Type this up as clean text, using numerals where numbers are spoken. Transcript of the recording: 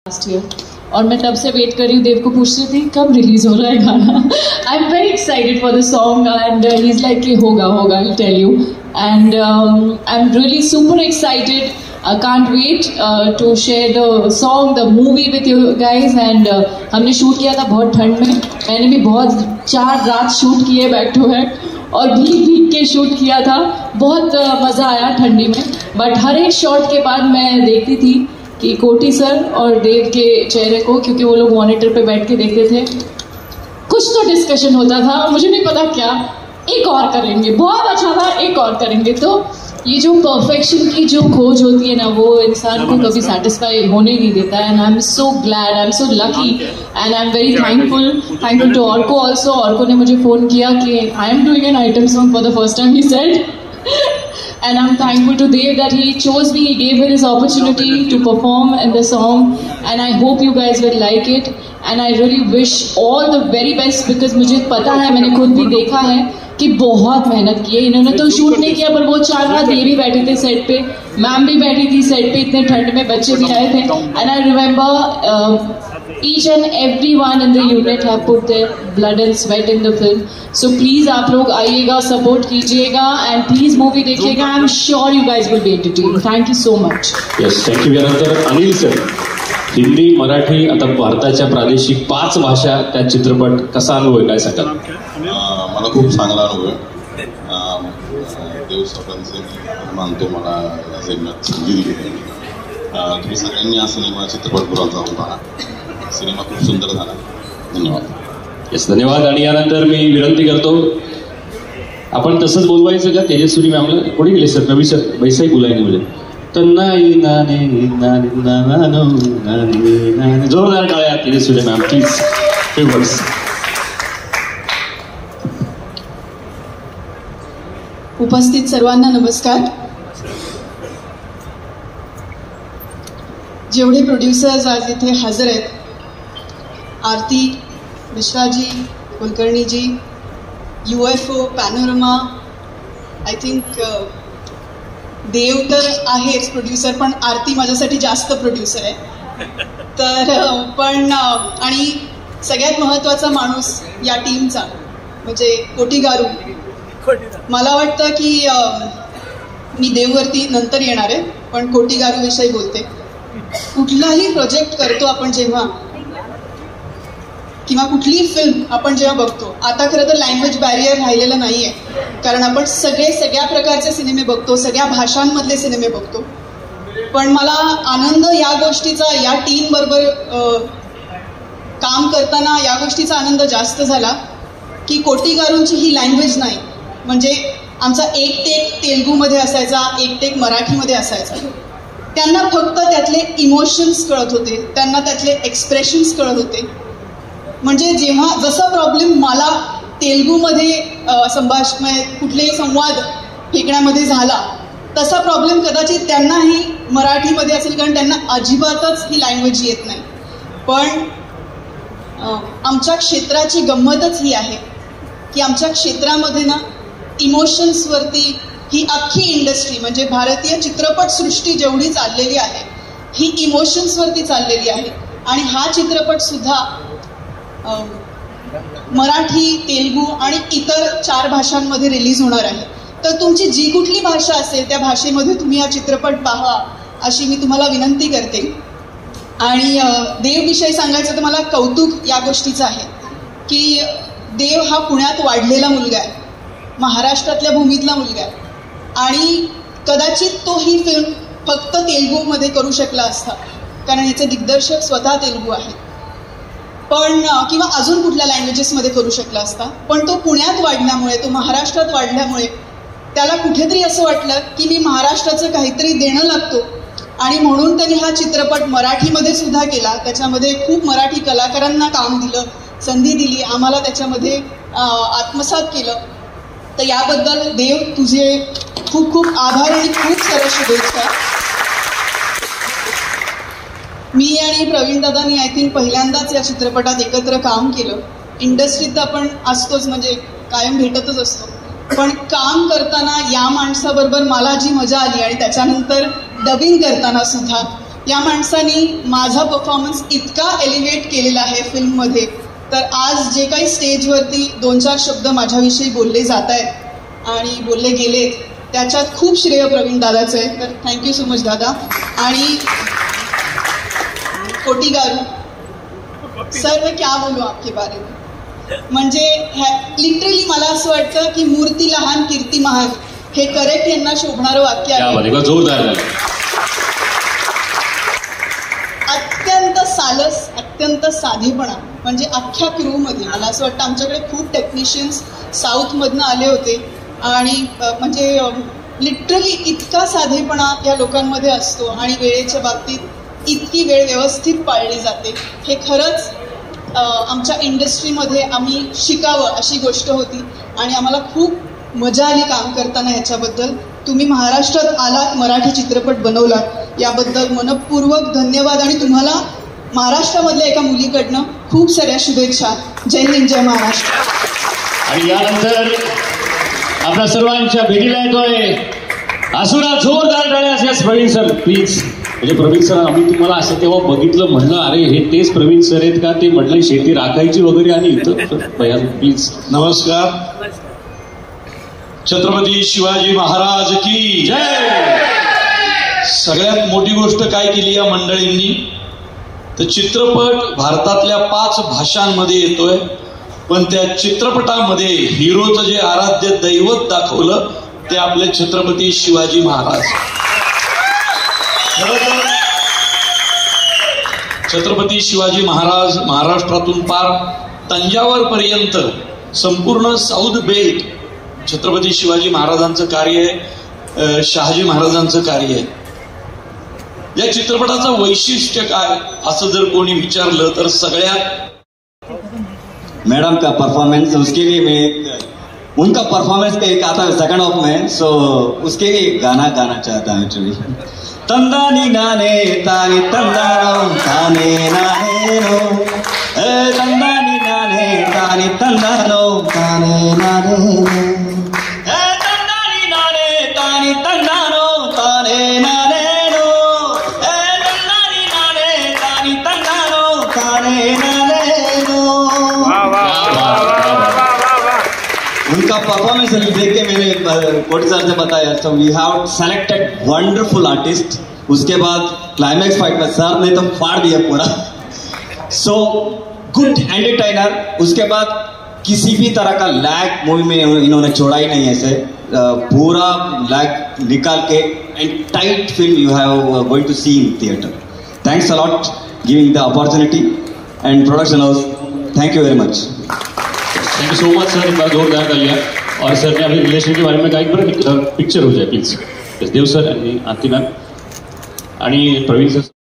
Last year और मैं तब से वेट कर रही हूँ, देव को पूछ रही थी कब रिलीज हो रहा है गाना. I am very excited for the song and he is like होगा I tell you and I am really super excited. I can't wait to share the song, the movie with you guys and हमने shoot KIA था बहुत ठंड में. मैंने भी बहुत 4 रात shoot किए बैक टू बैक और भीग के शूट किया था. बहुत मज़ा आया ठंडी में. बट हर एक शॉट के बाद मैं देखती थी कि कोटी सर और देव के चेहरे को, क्योंकि वो लोग मॉनिटर पे बैठ के देखते थे, कुछ तो डिस्कशन होता था, मुझे नहीं पता क्या. एक और करेंगे, बहुत अच्छा था, एक और करेंगे. तो ये जो परफेक्शन की जो खोज होती है ना, वो इंसान को कभी सेटिस्फाई होने नहीं देता है. And I am so glad, I am so lucky and I am very thankful to Arko also. Arko ने मुझे फ़ोन किया कि I am doing an item song for the first time, he said. And I'm thankful to Dev that he chose me, he gave me this opportunity to perform in the song and I hope you guys will like it and I really wish all the very best because मुझे पता है, मैंने खुद भी देखा है कि बहुत मेहनत की है इन्होंने. तो शूट नहीं किया पर वो 4 रात ये भी बैठे थे सेट पे, मैम भी बैठी थी सेट पे, इतने ठंड में बच्चे भी आए थे. And I remember each and everyone in the unit have put their blood and sweat in the film. So please आप लोग आइएगा, सपोर्ट कीजिएगा and please मूवी देखिएगा. I'm sure you guys will be entertained. Thank you so much. Yes, thank you. यानंतर Anil sir, Hindi, Marathi, आता भारताच्या प्रादेशिक 5 भाषा त्या चित्रपट कसा अनुभव आहे, काय सांगाल? मला खूप चांगला अनुभव आहे. देव सरांचे मानतो, मला या सिनेमात संधी दिली. तुम्ही सगळ्यांनी हा सिनेमा चित्रपटगृहात जाऊन पहा. सिनेमा खूप सुंदर झाला. धन्यवाद. येस, धन्यवाद. आणि यानंतर मी विनंती करतो, आपण तसंच बोलवायचं का तेजस्वी मॅमला? कोणी गेले सर? नवी सर वैसाही बोलायला म्हणजे तर नाही नाने नाने नानो नाने नाने. जोरदार टाळ्या तेजस्वी मॅम प्लीज. फेवर्स. उपस्थित सर्वांना नमस्कार. जेवढे प्रोड्युसर्स आज इथे हजर आहेत, Aarti Mishraji, Kulkarniji, UFO, panorama, I think Dev तर आहेच प्रोड्युसर, पण आरती माझ्यासाठी जास्त प्रोड्युसर आहे. तर पण आणि सगळ्यात महत्त्वाचा माणूस या टीमचा म्हणजे कोटी गारू. मला वाटतं की मी देववरती नंतर येणार आहे, पण कोटी गारूविषयी बोलते. कुठलाही प्रोजेक्ट करतो आपण जेव्हा, किंवा कुठलीही फिल्म आपण जेव्हा बघतो, आता खरं तर लँग्वेज बॅरियर राहिलेलं नाही आहे, कारण आपण सगळ्या प्रकारचे सिनेमे बघतो, सगळ्या भाषांमधले सिनेमे बघतो. पण मला आनंद या गोष्टीचा, या टीमबरोबर काम करताना या गोष्टीचा आनंद जास्त झाला की कोटी गारूंची ही लँग्वेज नाही. म्हणजे आमचा एक टेक तेलुगूमध्ये असायचा, एक टेक मराठीमध्ये असायचा. त्यांना फक्त त्यातले इमोशन्स कळत होते, त्यांना त्यातले एक्सप्रेशन्स कळत होते. म्हणजे जेव्हा जसा प्रॉब्लेम मला तेलुगूमध्ये कुठलेही संवाद फेकण्यामध्ये झाला, तसा प्रॉब्लेम कदाचित त्यांनाही मराठीमध्ये असेल, कारण त्यांना अजिबातच ही लँग्वेज येत नाही. पण आमच्या क्षेत्राची गंमतच ही आहे की आमच्या क्षेत्रामध्ये ना इमोशन्सवरती ही अख्खी इंडस्ट्री, म्हणजे भारतीय चित्रपटसृष्टी जेवढी चाललेली आहे ही इमोशन्सवरती चाललेली आहे. आणि हा चित्रपटसुद्धा मराठी, तेलुगू आणि इतर 4 भाषांमध्ये रिलीज होणार आहे. तर तुमची जी कुठली भाषा असेल त्या भाषेमध्ये तुम्ही हा चित्रपट पहा अशी मी तुम्हाला विनंती करते. आणि देवविषयी सांगायचं तर मला कौतुक या गोष्टीचं आहे की देव हा पुण्यात वाढलेला मुलगा आहे, महाराष्ट्रातल्या भूमीतला मुलगा आहे. आणि कदाचित तो ही फिल्म फक्त तेलुगूमध्ये करू शकला असता, कारण याचे दिग्दर्शक स्वतः तेलुगू आहेत, पण किंवा अजून कुठल्या लँग्वेजेसमध्ये करू शकला असता. पण तो पुण्यात वाढल्यामुळे, तो महाराष्ट्रात वाढल्यामुळे त्याला कुठेतरी असं वाटलं की मी महाराष्ट्राचं काहीतरी देणं लागतो, आणि म्हणून त्यांनी हा चित्रपट मराठीमध्ये सुद्धा केला. त्याच्यामध्ये खूप मराठी कलाकारांना काम दिलं, संधी दिली, आम्हाला त्याच्यामध्ये आत्मसात केलं. तर याबद्दल देव तुझे खूप खूप आभार आणि खूप साऱ्या शुभेच्छा. मी आणि प्रवीण दादांनी आय थिंक पहिल्यांदाच या चित्रपटात एकत्र काम केलं. इंडस्ट्रीत तर आपण असतोच, म्हणजे कायम भेटतच असतो, पण काम करताना या माणसाबरोबर मला जी मजा आली आणि त्याच्यानंतर डबिंग करताना सुद्धा या माणसाने माझा परफॉर्मन्स इतका एलिव्हेट केलेला आहे फिल्ममध्ये, तर आज जे काही स्टेजवरती 2-4 शब्द माझ्याविषयी बोलले जात आहेत आणि बोलले गेलेत, त्याच्यात खूप श्रेय प्रवीण दादाचं आहे. तर थँक्यू सो मच दादा. आणि कोटी गारू सर, मैं क्या बोलू आपके बारे में. म्हणजे लिटरली मला असं वाटतं की मूर्ती लहान कीर्ती महान हे करेक्ट यांना शोभणारं वाक्य आहे. जोरदार. अत्यंत सालस, अत्यंत साधेपणा. म्हणजे अख्ख्या क्रूमध्ये मला असं वाटतं आमच्याकडे खूप टेक्निशियन्स साऊथमधनं आले होते आणि म्हणजे लिटरली इतका साधेपणा या लोकांमध्ये असतो आणि वेळेच्या बाबतीत इतकी वेळ व्यवस्थित पाळली जाते. हे खरंच आमच्या इंडस्ट्रीमध्ये आम्ही शिकावं अशी गोष्ट होती आणि आम्हाला खूप मजा आली काम करताना. ह्याच्याबद्दल तुम्ही महाराष्ट्रात आलात, मराठी चित्रपट बनवला, याबद्दल मनपूर्वक धन्यवाद. आणि तुम्हाला महाराष्ट्रामधल्या एका मुलीकडनं खूप साऱ्या शुभेच्छा. जय हिंद, जय महाराष्ट्र. आणि यानंतर आपल्या सर्वांच्या भेटीला येतोय असुरा. जोरदार टाळ्या असल्यास प्रवीण सर प्लीज. म्हणजे प्रवीण सर, आम्ही तुम्हाला असं तेव्हा बघितलं, म्हणलं अरे हे तेच प्रवीण सर आहेत का? ते म्हटलं शेती राखायची वगैरे आणि इथं भैया प्लीज. नमस्कार. छत्रपती शिवाजी महाराज की जय. सगळ्यात मोठी गोष्ट काय केली या मंडळींनी, तर चित्रपट भारतातल्या 5 भाषांमध्ये येतोय, पण त्या चित्रपटामध्ये हिरोचं जे आराध्य दैवत दाखवलं ते आपले छत्रपती शिवाजी महाराज. छत्रपती शिवाजी महाराज महाराष्ट्रातून पार तंजावर पर्यंत संपूर्ण साऊथ बेल्ट छत्रपती शिवाजी महाराजांचं कार्य आहे, शहाजी महाराजांचं कार्य आहे. या चित्रपटाचं वैशिष्ट्य काय असं जर कोणी विचारलं तर सगळ्यात मैडम का परफॉर्मेंस, उसके लिए मैं उनका परफॉर्मेंस का एक आता है सेकंड ऑफ में, सो उसके लिए गाना गाना चाहता हूँ. एक्चुअली तंदानी नाने तानी तंदानो ताने नाने नो, तंदानी नाने तानी तंदानो ताने नाने नो, तंदानी नाने तानी तंदानो ताने नाने नो, तंदानी नाने तानी तंदानो ताने नाने नो. उनका परफॉर्मेंस देख के मैंने कोटी सर से बताया, so we have selected wonderful artist. उसके बाद क्लाइमैक्स फाइट में सर ने तो फाड़ दिया पूरा. So good entertainer. उसके बाद किसी भी तरह का लैग मूवी में इन्होंने छोड़ा ही नहीं. ऐसे पूरा लैग निकाल के and tight film you have going to see in theatre. Thanks a lot giving the opportunity and production house. Thank you very much. Thank you so much sir. एक बार जोरदार कर लिया. और सर ने अभी रिलेशन के बारे में कहा, एक बार पिक्चर हो जाए प्लीज. देव सर आणि आरती मॅम आणि प्रवीण सर.